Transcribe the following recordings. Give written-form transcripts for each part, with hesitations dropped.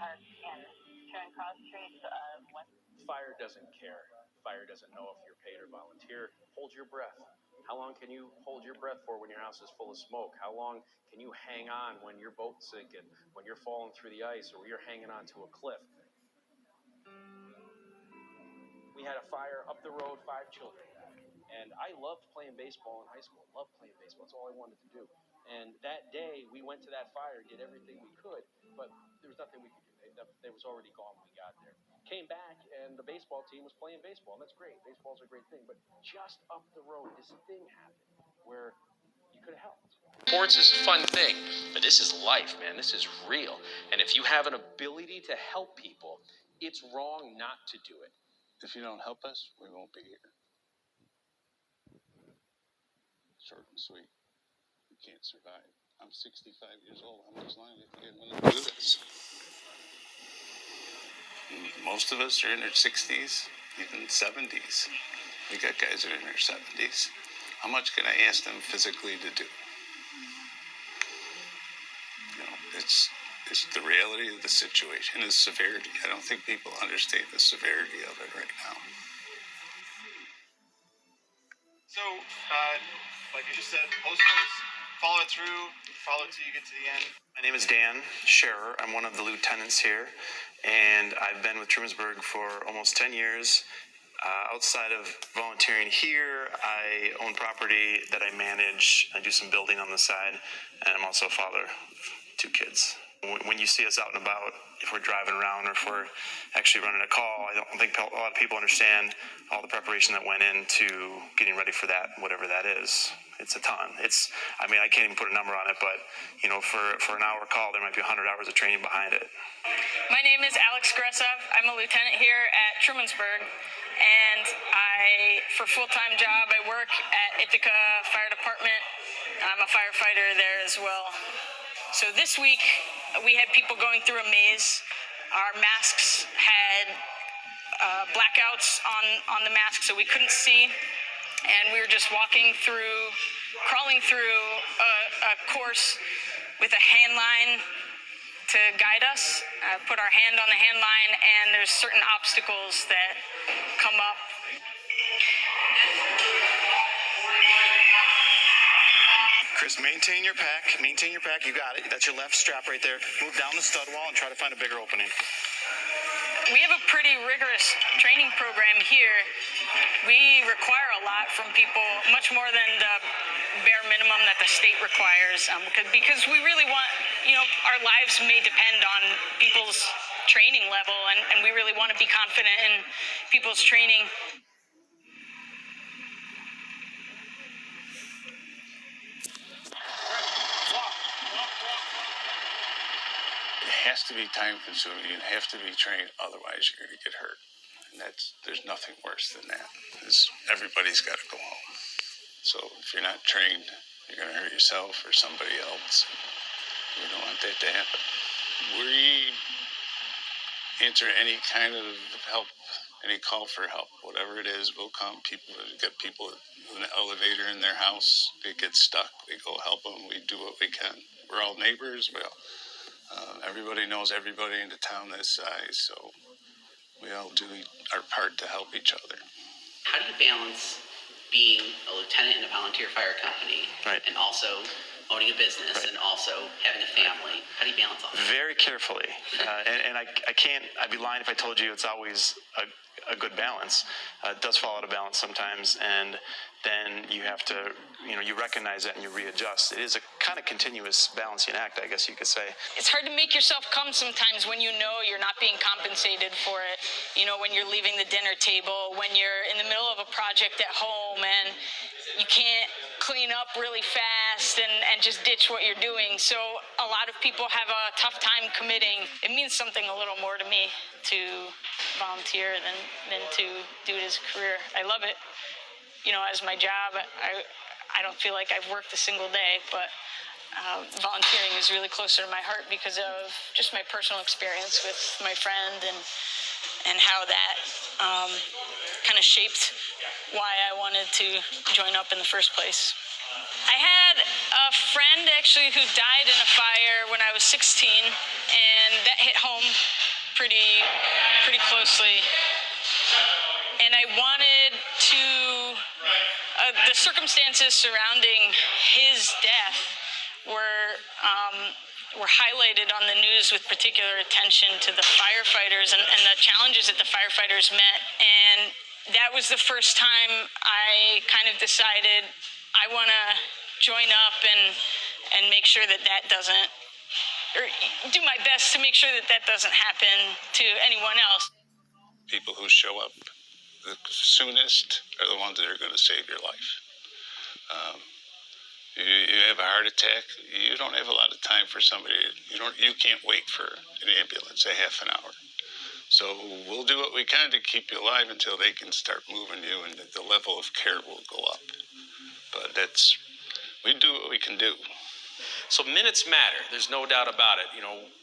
park and try and concentrate when... Fire doesn't care. Fire doesn't know if you're paid or volunteer. Hold your breath. How long can you hold your breath for when your house is full of smoke? How long can you hang on when your boat's sinking, when you're falling through the ice, or you're hanging onto a cliff? We had a fire up the road, 5 children. And I loved playing baseball in high school. Loved playing baseball. That's all I wanted to do. And that day, we went to that fire, did everything we could, but there was nothing we could do. They was already gone when we got there. Came back, and the baseball team was playing baseball, and that's great. Baseball's a great thing. But just up the road, this thing happened where you could have helped. Sports is a fun thing, but this is life, man. This is real. And if you have an ability to help people, it's wrong not to do it. If you don't help us, we won't be here. Short and sweet. We can't survive. I'm 65 years old. How much longer can I do this? Most of us are in their 60s, even 70s. We got guys that are in their 70s. How much can I ask them physically to do? You know, it's the reality of the situation, the severity. I don't think people understand the severity of it right now. So, like you just said, post posts, follow it through, follow it till you get to the end. My name is Dan Scherer. I'm one of the lieutenants here, and I've been with Trumansburg for almost 10 years. Outside of volunteering here, I own property that I manage. I do some building on the side, and I'm also a father of 2 kids. When you see us out and about, if we're driving around or if we're actually running a call, I don't think a lot of people understand all the preparation that went into getting ready for that, whatever that is. It's a ton. I can't even put a number on it, but, you know, for an hour call, there might be 100 hours of training behind it. My name is Alex Gresov. I'm a lieutenant here at Trumansburg, and for a full-time job, I work at Ithaca Fire Department. I'm a firefighter there as well. So this week, we had people going through a maze. Our masks had blackouts on the mask, so we couldn't see. And we were just crawling through a course with a hand line to guide us. Put our hand on the hand line, and there's certain obstacles that come up. Chris, maintain your pack. You got it. That's your left strap right there. Move down the stud wall and try to find a bigger opening. We have a pretty rigorous training program here. We require a lot from people, much more than the bare minimum that the state requires, because we really want, our lives may depend on people's training level, and we really want to be confident in people's training. It has to be time consuming. You have to be trained, otherwise you're going to get hurt. And there's nothing worse than that. Everybody's got to go home. So if you're not trained, you're going to hurt yourself or somebody else. We don't want that to happen. We answer any kind of help, any call for help, whatever it is, we'll come. We've got people in an elevator in their house. They get stuck. We go help them. We do what we can. We're all neighbors. Everybody knows everybody in the town this size, so we all do our part to help each other. How do you balance being a lieutenant in a volunteer fire company, right, and also owning a business, right, and also having a family? How do you balance all that? Very carefully. I'd be lying if I told you it's always a good balance. It does fall out of balance sometimes, and then you have to, you recognize that and you readjust. It is a kind of continuous balancing act, I guess you could say. It's hard to make yourself come sometimes when you know you're not being compensated for it. When you're leaving the dinner table, when you're in the middle of a project at home and you can't clean up really fast and just ditch what you're doing. So a lot of people have a tough time committing. It means something a little more to me to volunteer than to do it as a career. I love it. As my job, I don't feel like I've worked a single day, but volunteering is really closer to my heart because of just my personal experience with my friend and how that kind of shaped why I wanted to join up in the first place. I had a friend actually who died in a fire when I was 16, and that hit home pretty closely. And I wanted to, the circumstances surrounding his death were highlighted on the news with particular attention to the firefighters and the challenges that the firefighters met. And that was the first time I kind of decided I want to join up and make sure that doesn't, or do my best to make sure that doesn't happen to anyone else. People who show up the soonest are the ones that are going to save your life. You have a heart attack, you don't have a lot of time for somebody. You can't wait for an ambulance a half an hour. So we'll do what we can to keep you alive until they can start moving you, and the level of care will go up. But we do what we can do. So minutes matter. There's no doubt about it.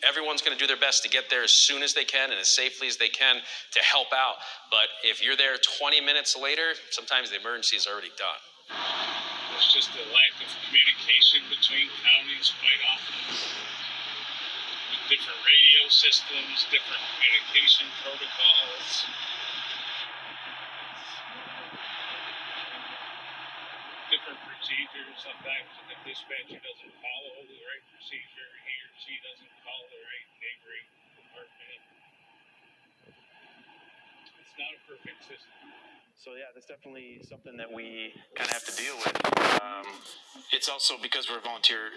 Everyone's going to do their best to get there as soon as they can and as safely as they can to help out. But if you're there 20 minutes later, sometimes the emergency is already done. It's just a lack of communication between counties quite often. With different radio systems, different communication protocols. Different procedures. Sometimes the dispatcher doesn't follow the right procedure. He or she doesn't call the right neighboring department. It's not a perfect system. So yeah, that's definitely something that we kind of have to deal with. It's also because we're a volunteer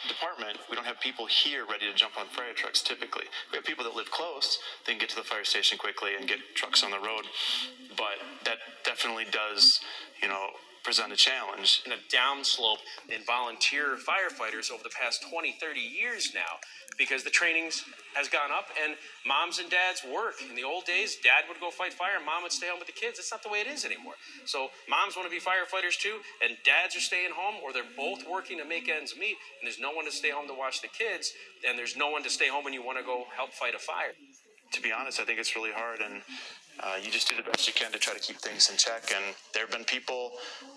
department, we don't have people here ready to jump on fire trucks typically. We have people that live close, they can get to the fire station quickly and get trucks on the road. But that definitely does, present a challenge. In a downslope in volunteer firefighters over the past 20, 30 years now, because the trainings has gone up and moms and dads work. In the old days, dad would go fight fire and mom would stay home with the kids. That's not the way it is anymore. So moms want to be firefighters too, and dads are staying home, or they're both working to make ends meet, and there's no one to stay home to watch the kids, and there's no one to stay home when you want to go help fight a fire. To be honest, I think it's really hard, and you just do the best you can to try to keep things in check. And there have been people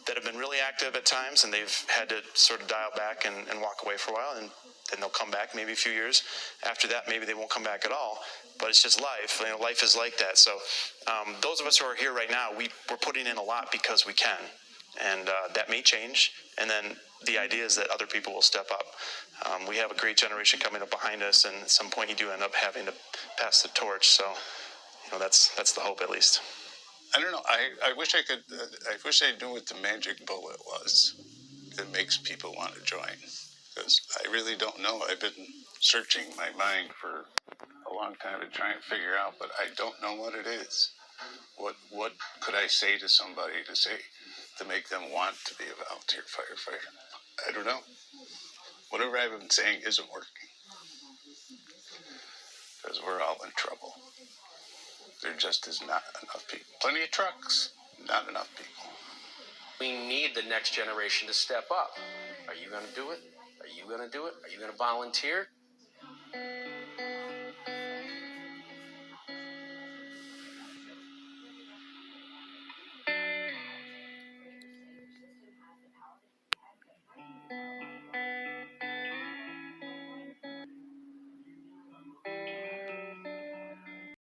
that have been really active at times, and they've had to sort of dial back and walk away for a while, and then they'll come back maybe a few years. After that, maybe they won't come back at all. But it's just life. Life is like that. So those of us who are here right now, we're putting in a lot because we can. And that may change. And then the idea is that other people will step up. We have a great generation coming up behind us, and at some point you do end up having to pass the torch. So, that's the hope, at least. I don't know. I wish I could. I wish I knew what the magic bullet was that makes people want to join. Because I really don't know. I've been searching my mind for a long time to try and figure out, but I don't know what it is. What could I say to somebody to make them want to be a volunteer firefighter? I don't know. Whatever I've been saying isn't working. Because we're all in trouble. There just is not enough people. Plenty of trucks, not enough people. We need the next generation to step up. Are you going to do it? Are you going to do it? Are you going to volunteer?